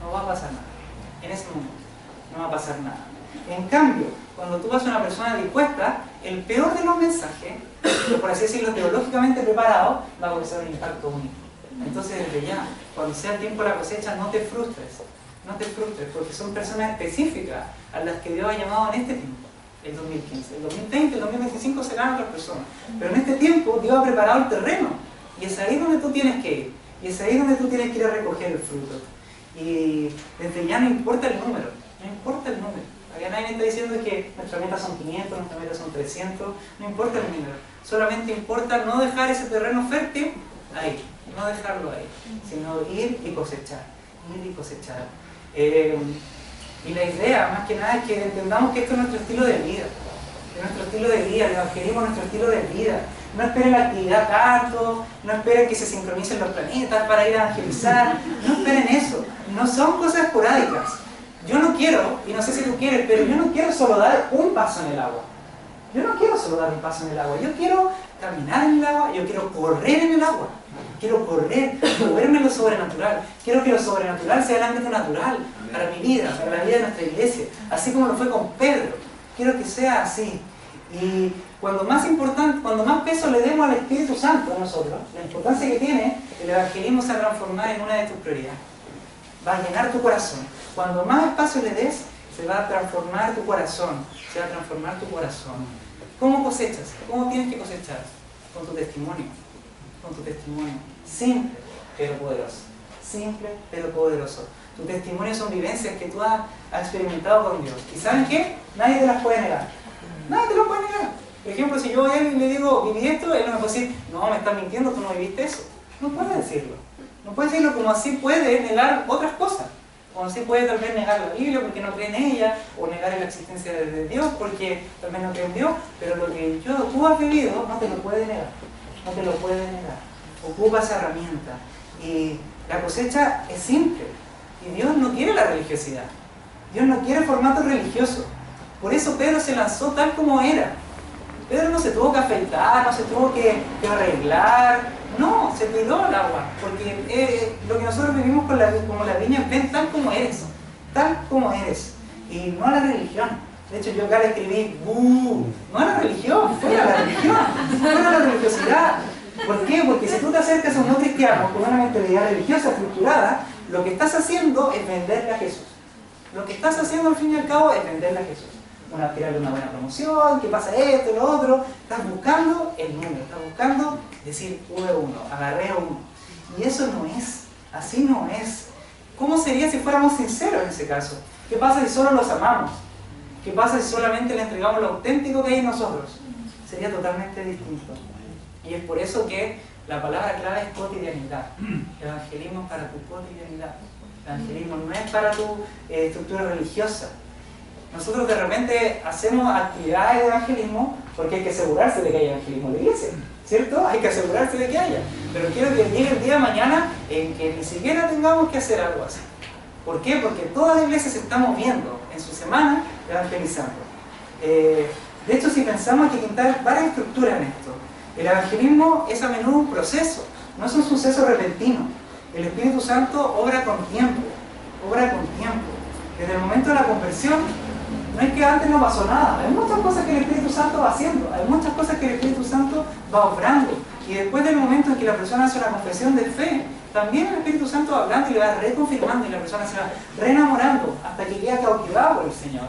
no va a pasar nada. En ese momento no va a pasar nada. En cambio, cuando tú vas a una persona dispuesta, el peor de los mensajes, por así decirlo, teológicamente preparado, va a causar un impacto único. Entonces, desde ya, cuando sea el tiempo de la cosecha, no te frustres, porque son personas específicas a las que Dios ha llamado en este tiempo, el 2015. El 2020, el 2025 serán otras personas. Pero en este tiempo, Dios ha preparado el terreno, y es ahí donde tú tienes que ir, y es ahí donde tú tienes que ir a recoger el fruto. Y desde ya no importa el número, Acá nadie está diciendo que nuestras metas son 500, nuestras metas son 300, no importa el número. Solamente importa no dejar ese terreno fértil ahí, no dejarlo ahí, sino ir y cosechar. Y la idea, más que nada, es que entendamos que esto es nuestro estilo de vida. El evangelismo es nuestro estilo de vida. No esperen la actividad tanto, no esperen que se sincronicen los planetas para ir a evangelizar, no esperen eso. No son cosas esporádicas. Yo no quiero, y no sé si tú quieres, pero yo no quiero solo dar un paso en el agua. Yo quiero caminar en el agua, yo quiero correr en el agua. Quiero moverme en lo sobrenatural. Quiero que lo sobrenatural sea el ámbito natural para mi vida, para la vida de nuestra iglesia. Así como lo fue con Pedro. Quiero que sea así. Y cuando más peso le demos al Espíritu Santo a nosotros, la importancia que tiene, el evangelismo se va a transformar en una de tus prioridades. Va a llenar tu corazón. Cuando más espacio le des, se va a transformar tu corazón. ¿Cómo cosechas? ¿Cómo tienes que cosechar? Con tu testimonio. Simple, pero poderoso. Tu testimonio son vivencias que tú has experimentado con Dios. ¿Y saben qué? Nadie te las puede negar. Por ejemplo, si yo a él le digo, viví esto, él no me puede decir, no, me estás mintiendo, tú no viviste eso. No puede decirlo. Como así puede negar otras cosas. Como así puede tal vez negar la Biblia porque no cree en ella, o negar en la existencia de Dios porque tal vez no cree en Dios, pero lo que tú has vivido no te lo puede negar. Ocupa esa herramienta. Y la cosecha es simple. Y Dios no quiere la religiosidad. Dios no quiere formato religioso. Por eso Pedro se lanzó tal como era. Pedro no se tuvo que afeitar, no se tuvo que arreglar, no, se tiró al agua, porque lo que nosotros vivimos como la viña, ven tal como eres, y no a la religión. De hecho, yo acá le escribí, no a la religión, fuera la religión, fuera la religiosidad. ¿Por qué? Porque si tú te acercas a un no cristiano con una mentalidad religiosa estructurada, lo que estás haciendo es venderle a Jesús. Lo que estás haciendo al fin y al cabo es venderle a Jesús. Tirarle una buena promoción, que pasa esto, lo otro. Estás buscando el número, estás buscando decir uno, agarré uno. Y eso no es, así no es. ¿Cómo sería si fuéramos sinceros en ese caso? ¿Qué pasa si solo los amamos? ¿Qué pasa si solamente le entregamos lo auténtico que hay en nosotros? Sería totalmente distinto. Y es por eso que la palabra clave es cotidianidad. El evangelismo es para tu cotidianidad. El evangelismo no es para tu estructura religiosa. Nosotros de repente hacemos actividades de evangelismo porque hay que asegurarse de que haya evangelismo en la iglesia, ¿cierto? Hay que asegurarse de que haya. Pero quiero que llegue el día de mañana en que ni siquiera tengamos que hacer algo así. ¿Por qué? Porque toda la iglesia se está moviendo en su semana evangelizando. De hecho, si pensamos, hay que quitar varias estructuras en esto. El evangelismo es a menudo un proceso, no es un suceso repentino. El Espíritu Santo obra con tiempo, obra con tiempo. Desde el momento de la conversión, no es que antes no pasó nada, hay muchas cosas que el Espíritu Santo va haciendo, hay muchas cosas que el Espíritu Santo va obrando. Y después del momento en que la persona hace una confesión de fe, también el Espíritu Santo va hablando y le va reconfirmando y la persona se va reenamorando hasta que queda cautivado por el Señor.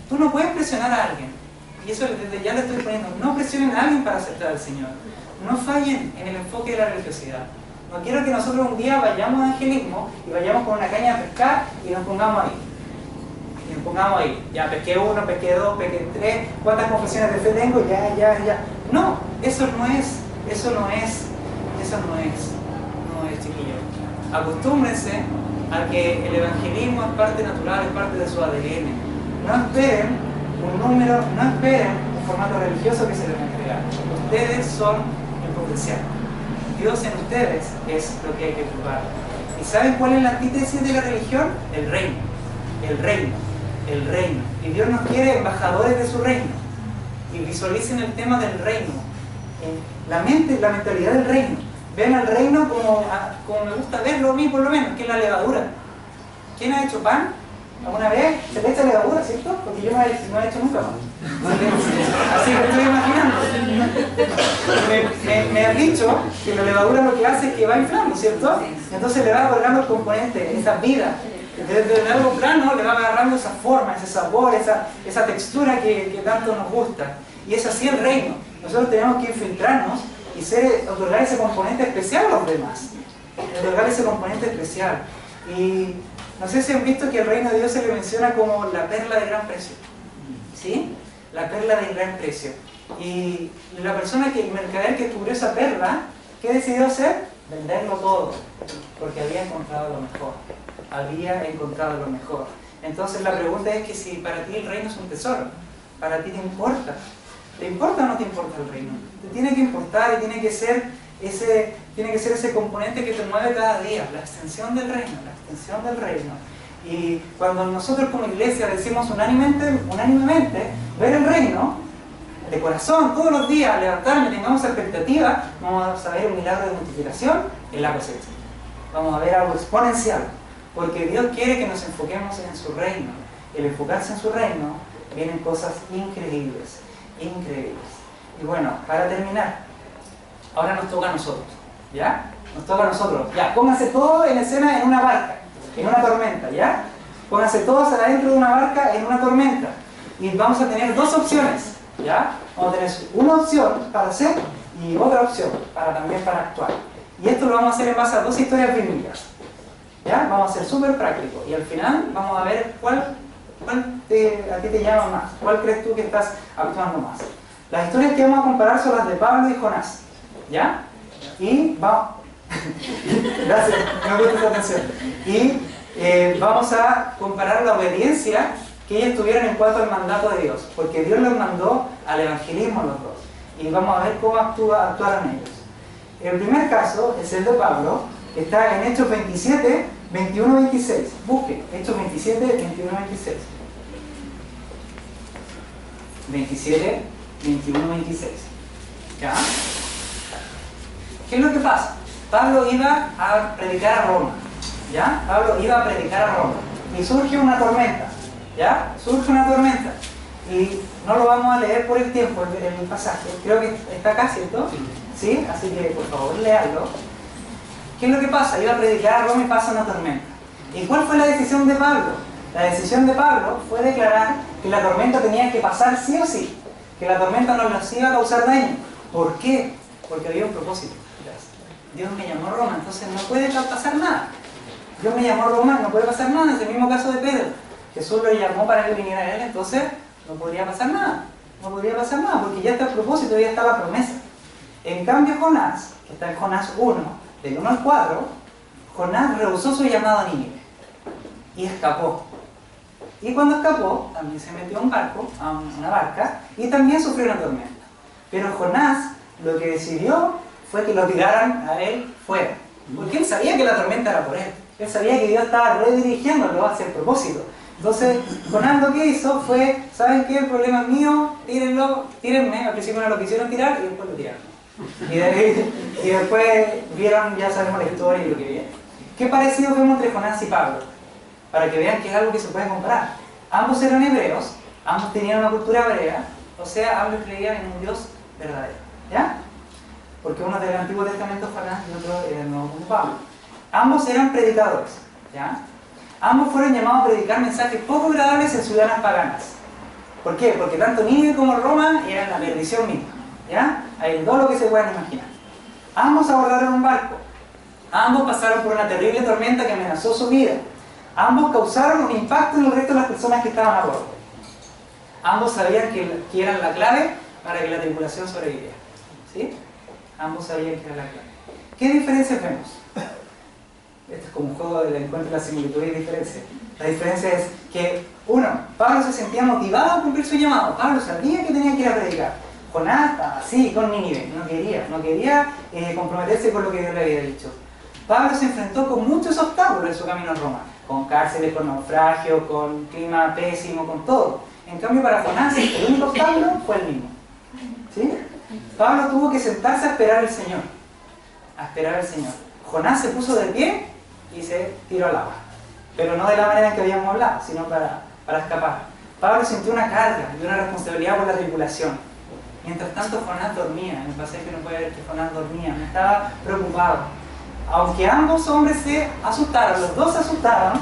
Tú no puedes presionar a alguien, y eso desde ya le estoy poniendo, no presionen a alguien para aceptar al Señor. No fallen en el enfoque de la religiosidad. No quiero que nosotros un día vayamos a evangelismo y vayamos con una caña a pescar y nos pongamos ahí. Ya pesqué uno, pesqué dos, pesqué tres, ¿cuántas confesiones de fe tengo? Ya. No, eso no es, chiquillos. Acostúmbrense a que el evangelismo es parte natural, es parte de su ADN. No esperen un número, no esperen un formato religioso que se les va a entregar. Ustedes son el potencial. Dios en ustedes es lo que hay que probar. ¿Y saben cuál es la antítesis de la religión? El reino. Y Dios nos quiere embajadores de su reino. Y visualicen el tema del reino. La mentalidad del reino. Ven al reino como me gusta verlo a mí, por lo menos, que es la levadura. ¿Quién ha hecho pan? ¿Alguna vez se le echa levadura, cierto? Porque yo no he hecho nunca pan. Así que estoy imaginando. Me han dicho que la levadura lo que hace es que va inflando, ¿cierto? Entonces le va agarrando el componente, esa vida. Desde algo plano le va agarrando esa forma, ese sabor, esa textura que tanto nos gusta. Y es así el reino. Nosotros tenemos que infiltrarnos y otorgar ese componente especial a los demás. Otorgar ese componente especial. Y no sé si han visto que el reino de Dios se le menciona como la perla de gran precio. ¿Sí? La perla de gran precio. Y la persona el mercader que descubrió esa perla, ¿qué decidió hacer? Venderlo todo. Porque había encontrado lo mejor. Entonces la pregunta es que si para ti el reino es un tesoro, para ti te importa. ¿Te importa o no te importa el reino? Te tiene que importar y tiene que ser ese componente que te mueve cada día, la extensión del reino. Y cuando nosotros como iglesia decimos unánimemente ver el reino, de corazón, todos los días, levantarme, tengamos expectativa, vamos a ver un milagro de multiplicación en la cosecha. Vamos a ver algo exponencial, porque Dios quiere que nos enfoquemos en su reino. El enfocarse en su reino, vienen cosas increíbles. Y bueno, para terminar, ahora nos toca a nosotros, ¿ya? Ya, pónganse todos en escena en una barca, en una tormenta, ¿ya? Pónganse todos adentro de una barca en una tormenta. Y vamos a tener dos opciones, ¿ya? Vamos a tener una opción para hacer y otra opción también para actuar. Y esto lo vamos a hacer en base a dos historias bíblicas, ¿ya? Vamos a ser súper prácticos. Y al final vamos a ver cuál a ti te llama más, cuál crees tú que estás actuando más. Las historias que vamos a comparar son las de Pablo y Jonás, ¿ya? Y vamos... Gracias, me gusta esta atención. Y vamos a comparar la obediencia que ellos tuvieron en cuanto al mandato de Dios, porque Dios los mandó al evangelismo a los dos. Y vamos a ver cómo actuaron ellos. El primer caso es el de Pablo, que está en Hechos 27, 21-26. Busquen, Hechos 27, 21-26. 27, 21, 26. ¿Ya? ¿Qué es lo que pasa? Pablo iba a predicar a Roma. ¿Ya? Pablo iba a predicar a Roma. Y surge una tormenta. ¿Ya? Surge una tormenta. Y no lo vamos a leer por el tiempo, el pasaje. Creo que está acá, ¿cierto? ¿Sí? Así que, por favor, léanlo. ¿Qué es lo que pasa? Iba a predicar a Roma y pasa una tormenta. ¿Y cuál fue la decisión de Pablo? La decisión de Pablo fue declarar que la tormenta tenía que pasar sí o sí. Que la tormenta no nos iba a causar daño. ¿Por qué? Porque había un propósito. Dios me llamó a Roma, entonces no puede pasar nada. Dios me llamó a Roma, no puede pasar nada. Es el mismo caso de Pedro. Jesús lo llamó para que viniera a él, entonces no podría pasar nada. No podría pasar nada porque ya está el propósito, ya está la promesa. En cambio Jonás, que está en Jonás 1, del 1 al 4, Jonás rehusó su llamado a Nínive y escapó. Y cuando escapó, también se metió a un barco, a una barca, y también sufrió una tormenta. Pero Jonás lo que decidió fue que lo tiraran a él fuera. Porque él sabía que la tormenta era por él. Él sabía que Dios estaba redirigiéndolo hacia el propósito. Entonces, Jonás lo que hizo fue, ¿saben qué? El problema es mío, tírenlo, tírenme. Al principio no lo quisieron tirar y después lo tiraron. Y después vieron, ya sabemos la historia y lo que viene. ¿Qué parecido vemos entre Jonás y Pablo? Para que vean que es algo que se puede comparar. Ambos eran hebreos, ambos tenían una cultura hebrea, o sea, ambos creían en un Dios verdadero. ¿Ya? Porque uno del Antiguo Testamento es Jonás y otro era el Nuevo como Pablo. Ambos eran predicadores. ¿Ya? Ambos fueron llamados a predicar mensajes poco agradables en ciudades paganas. ¿Por qué? Porque tanto Nínive como Roma eran la perdición misma. ¿Ya? Hay todo lo que se puedan imaginar. Ambos abordaron un barco. Ambos pasaron por una terrible tormenta que amenazó su vida. Ambos causaron un impacto en el resto de las personas que estaban a bordo. Ambos sabían que eran la clave para que la tripulación sobreviviera. ¿Sí? Ambos sabían que era la clave. ¿Qué diferencias vemos? Esto es como un juego del encuentro de la similitud y diferencia. La diferencia es que, uno, Pablo se sentía motivado a cumplir su llamado. Pablo sabía que tenía que ir a predicar. Jonás estaba así con Nínive. No quería comprometerse con lo que Dios le había dicho. Pablo se enfrentó con muchos obstáculos en su camino a Roma. Con cárceles, con naufragios, con clima pésimo, con todo. En cambio, para Jonás, el único obstáculo fue el mismo. ¿Sí? Pablo tuvo que sentarse a esperar al Señor. A esperar al Señor. Jonás se puso de pie y se tiró al agua. Pero no de la manera en que habíamos hablado, sino para escapar. Pablo sintió una carga y una responsabilidad por la tripulación. Mientras tanto, Jonás dormía. En el pasaje no puede ver que Jonás dormía. Estaba preocupado. Aunque ambos hombres se asustaron, los dos se asustaron,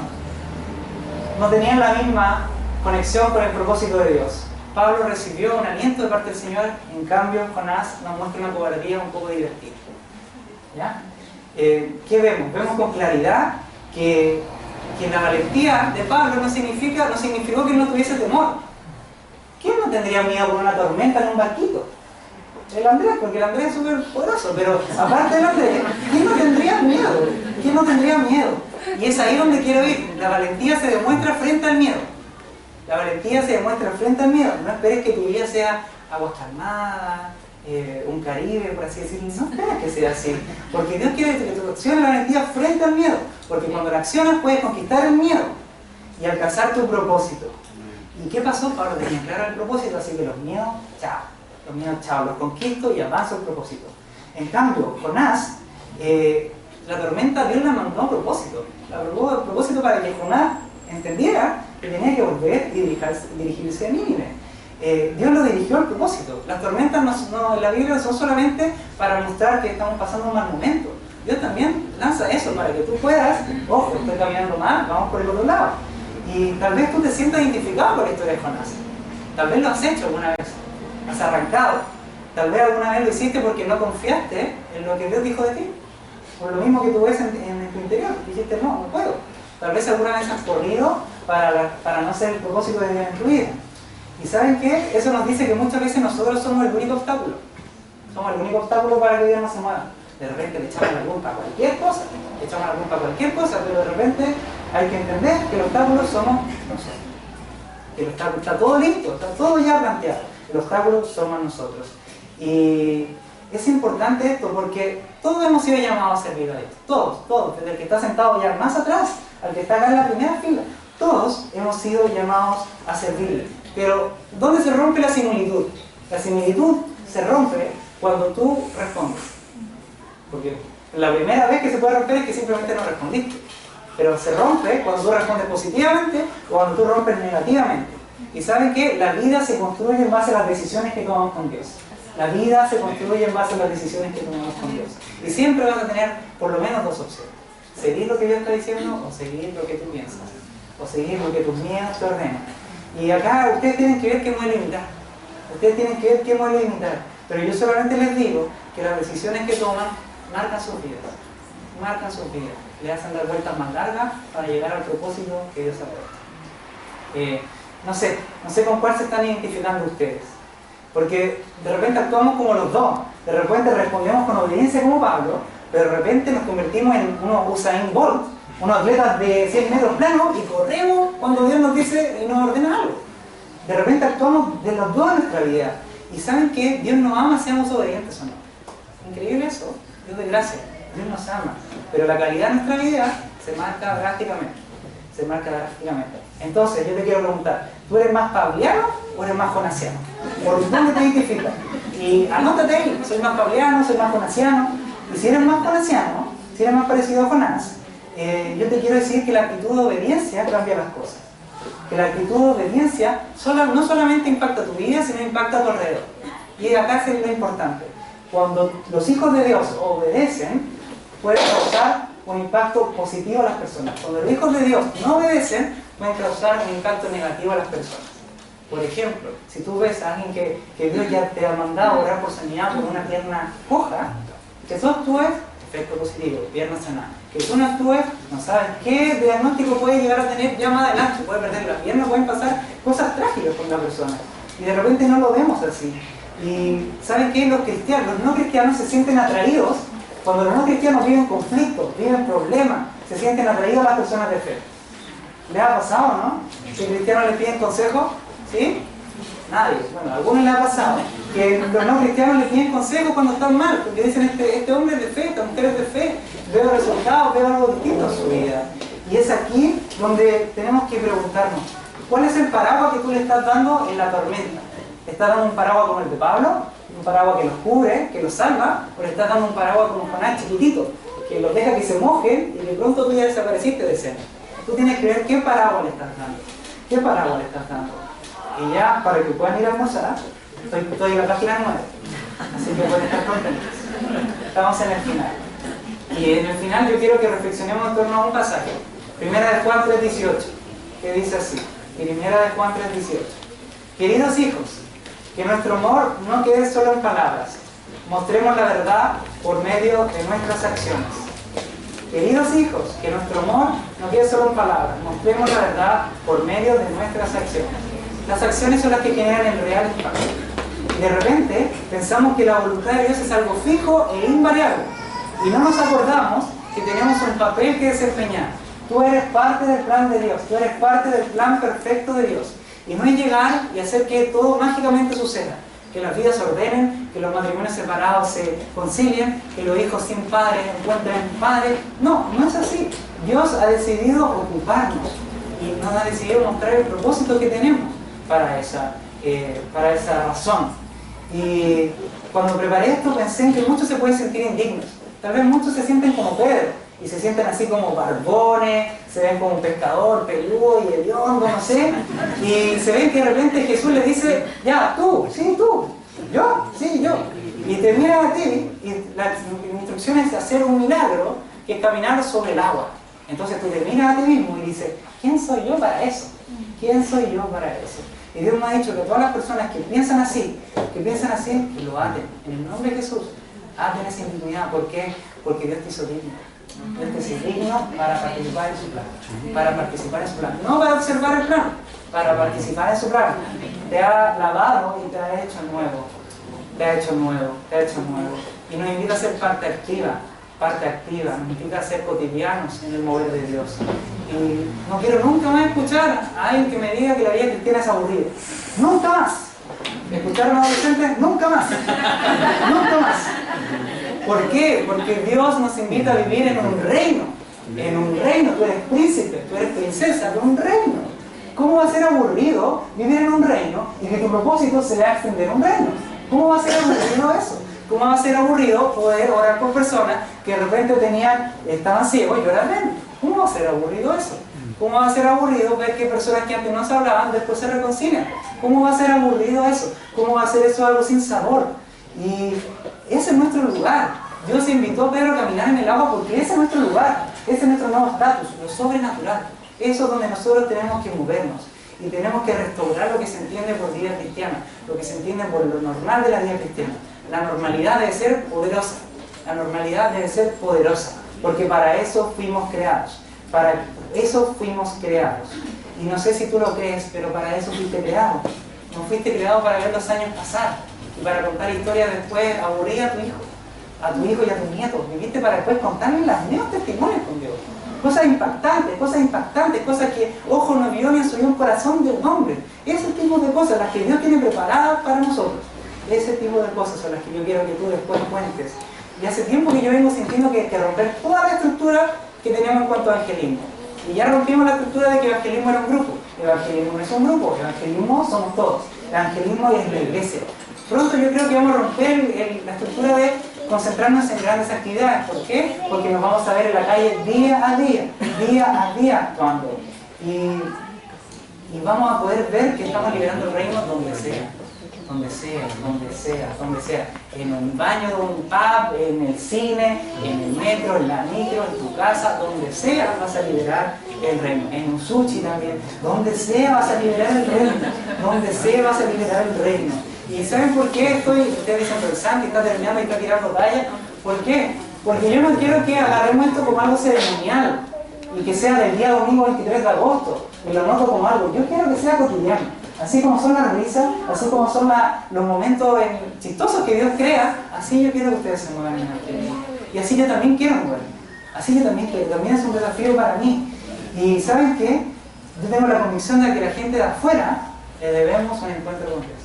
no tenían la misma conexión con el propósito de Dios. Pablo recibió un aliento de parte del Señor, en cambio Jonás nos muestra una cobardía un poco divertida. ¿Ya? ¿Qué vemos? Vemos con claridad que la valentía de Pablo no significó que él no tuviese temor. ¿Quién no tendría miedo por una tormenta en un barquito? El Andrés, porque el Andrés es súper poderoso, pero aparte del Andrés, ¿quién no tendría miedo? ¿Quién no tendría miedo? Y es ahí donde quiero ir. La valentía se demuestra frente al miedo. La valentía se demuestra frente al miedo. No esperes que tu vida sea aguas calmadas, un Caribe, por así decirlo. No esperes que sea así. Porque Dios quiere que tu acción la valentía frente al miedo. Porque cuando la accionas puedes conquistar el miedo y alcanzar tu propósito. ¿Y qué pasó? Pablo tenía claro el propósito, así que los miedos, chao. Los miedos, chao, los conquisto y avanzo el propósito. En cambio, Jonás, la tormenta Dios la mandó a propósito. La mandó a propósito para que Jonás entendiera que tenía que volver y dirigirse a Nínive. Dios lo dirigió al propósito. Las tormentas en la Biblia son solamente para mostrar que estamos pasando un mal momento. Dios también lanza eso para que tú puedas, ojo, estoy caminando mal, vamos por el otro lado. Y tal vez tú te sientas identificado con la historia de Jonás. Tal vez lo has hecho alguna vez. Has arrancado. Tal vez alguna vez lo hiciste porque no confiaste en lo que Dios dijo de ti. Por lo mismo que tú ves en tu interior. Dijiste, no puedo. Tal vez alguna vez has corrido para no ser el propósito de Dios en tu vida. ¿Y saben qué? Eso nos dice que muchas veces nosotros somos el único obstáculo. Somos el único obstáculo para que Dios no se mueva. De repente le echamos la culpa a cualquier cosa. Le echamos la culpa a cualquier cosa, pero de repente hay que entender que el obstáculo somos nosotros. Que el obstáculo está todo listo, está todo ya planteado. El obstáculo somos nosotros. Y es importante esto porque todos hemos sido llamados a servir a Dios. Todos. Desde el que está sentado ya más atrás al que está acá en la primera fila. Todos hemos sido llamados a servirle. Pero, ¿dónde se rompe la similitud? La similitud se rompe cuando tú respondes. Porque la primera vez que se puede romper es que simplemente no respondiste. Pero se rompe cuando tú respondes positivamente o cuando tú rompes negativamente. Y ¿saben qué? La vida se construye en base a las decisiones que tomamos con Dios. La vida se construye en base a las decisiones que tomamos con Dios. Y siempre vas a tener por lo menos dos opciones. Seguir lo que Dios está diciendo o seguir lo que tú piensas. O seguir lo que tus miedos te ordenan. Y acá ustedes tienen que ver qué modelo imitar. Ustedes tienen que ver qué modelo imitar. Pero yo solamente les digo que las decisiones que toman marcan sus vidas. Marcan sus vidas. Le hacen dar vueltas más largas para llegar al propósito que Dios ha puesto. No sé con cuál se están identificando ustedes. Porque de repente actuamos como los dos. De repente respondemos con obediencia como Pablo, pero de repente nos convertimos en unos Usain Bolt, unos atletas de 100 metros planos y corremos cuando Dios nos dice y nos ordena algo. De repente actuamos de los dos en nuestra vida. Y ¿saben qué? Dios nos ama, seamos obedientes o no. Increíble eso. Dios de gracia. Dios nos ama. Pero la calidad de nuestra vida se marca drásticamente. Se marca drásticamente. Entonces, yo te quiero preguntar, ¿tú eres más pableano o eres más jonasiano? ¿Por dónde te identificas? Y anótate ahí, soy más pableano, soy más jonasiano. Y si eres más jonasiano, si eres más parecido a Jonás, yo te quiero decir que la actitud de obediencia cambia las cosas. Que la actitud de obediencia no solamente impacta tu vida, sino impacta a tu alrededor. Y acá es lo importante. Cuando los hijos de Dios obedecen, pueden causar un impacto positivo a las personas. Cuando los hijos de Dios no obedecen, pueden causar un impacto negativo a las personas. Por ejemplo, si tú ves a alguien que Dios ya te ha mandado a orar por sanidad por una pierna coja, que tú actúes, efecto positivo, pierna sanada. Que tú no actúes, no sabes qué diagnóstico puede llegar a tener ya más adelante. Puede perder la pierna, pueden pasar cosas trágicas con la persona. Y de repente no lo vemos así. Y ¿saben qué? Los no cristianos se sienten atraídos cuando los no cristianos viven conflictos, viven problemas, se sienten atraídos a las personas de fe. ¿Les ha pasado, no? Si cristianos les piden consejo, ¿sí? Nadie. Bueno, a algunos les ha pasado que los no cristianos les piden consejos cuando están mal, porque dicen, este hombre es de fe, esta mujer es de fe, veo resultados, veo algo distinto en su vida. Y es aquí donde tenemos que preguntarnos, ¿cuál es el paraguas que tú le estás dando en la tormenta? ¿Le estás dando un paraguas como el de Pablo? ¿Un paraguas que los cubre, que los salva? ¿O le estás dando un paraguas como Jonás chiquitito, que los deja que se mojen y de pronto tú ya desapareciste de escena? Tú tienes que ver qué paraguas le estás dando. ¿Qué paraguas le estás dando? Y ya, para que puedan ir a almorzar, estoy en la página 9. Así que pueden estar contentos. Estamos en el final. Y en el final yo quiero que reflexionemos en torno a un pasaje. Primera de Juan 3:18, que dice así. Primera de Juan 3:18. Queridos hijos, que nuestro amor no quede solo en palabras. Mostremos la verdad por medio de nuestras acciones. Queridos hijos, que nuestro amor no quede solo en palabras. Mostremos la verdad por medio de nuestras acciones. Las acciones son las que generan el real impacto. Y de repente pensamos que la voluntad de Dios es algo fijo e invariable. Y no nos acordamos que tenemos un papel que desempeñar. Tú eres parte del plan de Dios. Tú eres parte del plan perfecto de Dios. Y no es llegar y hacer que todo mágicamente suceda. Que las vidas se ordenen, que los matrimonios separados se concilien, que los hijos sin padres encuentren padres. No, no es así. Dios ha decidido ocuparnos y nos ha decidido mostrar el propósito que tenemos para esa razón. Y cuando preparé esto pensé en que muchos se pueden sentir indignos. Tal vez muchos se sienten como Pedro y se sienten así como barbones, se ven como un pescador peludo y hediondo, no sé, y se ven que de repente Jesús les dice, ya, tú, sí, tú, yo, sí, yo. Y te miran a ti y la instrucción es hacer un milagro, que es caminar sobre el agua. Entonces tú te miras a ti mismo y dices, ¿quién soy yo para eso? ¿Quién soy yo para eso? Y Dios me ha dicho que todas las personas que piensan así, que lo aten. En el nombre de Jesús, aten esa indignidad. ¿Por qué? Porque Dios te hizo digno. Dios te hizo digno para participar en su plan. Para participar en su plan. No para observar el plan, para participar en su plan. Te ha lavado y te ha hecho nuevo. Te ha hecho nuevo, te ha hecho nuevo. Y nos invita a ser parte activa, nos invita a ser cotidianos en el mover de Dios. Y no quiero nunca más escuchar a alguien que me diga que la vida cristiana es aburrida. Nunca más. Escuchar a los adolescentes, nunca más. Nunca más. ¿Por qué? Porque Dios nos invita a vivir en un reino. en un reino, tú eres príncipe, tú eres princesa de un reino. ¿Cómo va a ser aburrido vivir en un reino y que tu propósito sea extender un reino? ¿Cómo va a ser aburrido eso? ¿Cómo va a ser aburrido poder orar por personas que de repente estaban ciegos y llorar menos? ¿Cómo va a ser aburrido eso? ¿Cómo va a ser aburrido ver que personas que antes no se hablaban después se reconcilian? ¿Cómo va a ser aburrido eso? ¿Cómo va a ser eso algo sin sabor? Y ese es nuestro lugar. Dios invitó a Pedro a caminar en el agua porque ese es nuestro lugar. Ese es nuestro nuevo estatus, lo sobrenatural. Eso es donde nosotros tenemos que movernos. Y tenemos que restaurar lo que se entiende por vida cristiana, lo que se entiende por lo normal de la vida cristiana. La normalidad debe ser poderosa. La normalidad debe ser poderosa. Porque para eso fuimos creados. Para eso fuimos creados. Y no sé si tú lo crees, pero para eso fuiste creado. No fuiste creado para ver los años pasar y para contar historias después aburridas a tu hijo y a tu nieto. Viviste para después contarles los nuevos testimonios con Dios. Cosas impactantes, cosas que ojo no vio ni subió un corazón de un hombre. Ese tipo de cosas, las que Dios tiene preparadas para nosotros. Ese tipo de cosas son las que yo quiero que tú después cuentes. Y hace tiempo que yo vengo sintiendo que hay que romper toda la estructura que tenemos en cuanto a evangelismo. Y ya rompimos la estructura de que evangelismo era un grupo. Evangelismo no es un grupo, evangelismo somos todos. Evangelismo es la iglesia. Pronto yo creo que vamos a romper la estructura de concentrarnos en grandes actividades. ¿Por qué? Porque nos vamos a ver en la calle día a día actuando. Y vamos a poder ver que estamos liberando el reino donde sea. Donde sea. En un baño de un pub, en el cine, en el metro, en la micro, en tu casa, donde sea vas a liberar el reino. En un sushi también, donde sea vas a liberar el reino. Donde sea vas a liberar el reino. ¿Y saben por qué ustedes dicen, pero el Santi está terminando y está tirando talla? ¿Por qué? Porque yo no quiero que agarremos esto como algo ceremonial y que sea del día domingo 23 de agosto y lo noto como algo. Yo quiero que sea cotidiano. Así como son las risas, así como son los momentos chistosos que Dios crea, así yo quiero que ustedes se muevan en el tiempo. Y así yo también quiero moverme. Así yo también quiero. También es un desafío para mí. Y ¿saben qué? Yo tengo la convicción de que la gente de afuera le debemos un encuentro con Dios.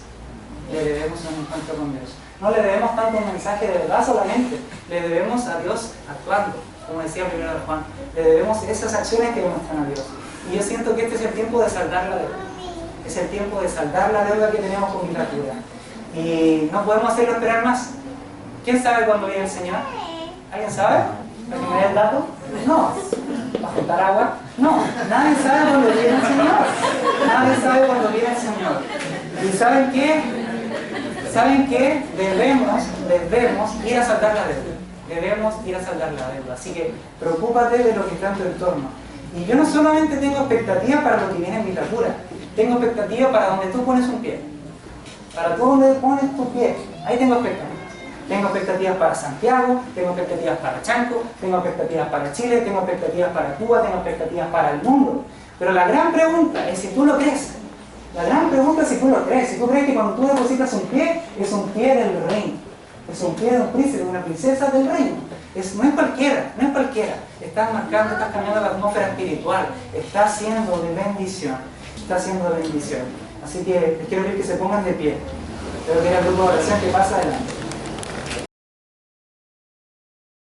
Le debemos un encuentro con Dios. No le debemos tanto un mensaje de verdad solamente. Le debemos a Dios actuando, como decía primero Juan. Le debemos esas acciones que demuestran a Dios. Y yo siento que este es el tiempo de saldar la deuda. Es el tiempo de saldar la deuda que tenemos con literatura. Y no podemos hacerlo esperar más. ¿Quién sabe cuándo viene el Señor? ¿Alguien sabe? ¿Para que me dé el dato? No. ¿Para juntar agua? No. Nadie sabe cuándo viene el Señor. Nadie sabe cuándo viene el Señor. ¿Y saben qué? ¿Saben qué? Debemos ir a saldar la deuda. Debemos ir a saldar la deuda. Así que preocúpate de lo que está en tu entorno. Y yo no solamente tengo expectativas para lo que viene en literatura. Tengo expectativas para donde tú pones un pie. Para tú donde pones tu pie. Ahí tengo expectativas. Tengo expectativas para Santiago, tengo expectativas para Chanco, tengo expectativas para Chile, tengo expectativas para Cuba, tengo expectativas para el mundo. Pero la gran pregunta es si tú lo crees. La gran pregunta es si tú lo crees. Si tú crees que cuando tú depositas un pie, es un pie del reino. Es un pie de un príncipe, de una princesa del reino. No es cualquiera. Estás marcando, estás cambiando la atmósfera espiritual. Está siendo de bendición. Así que les quiero pedir que se pongan de pie. Creo que era el grupo de oración que pasa adelante.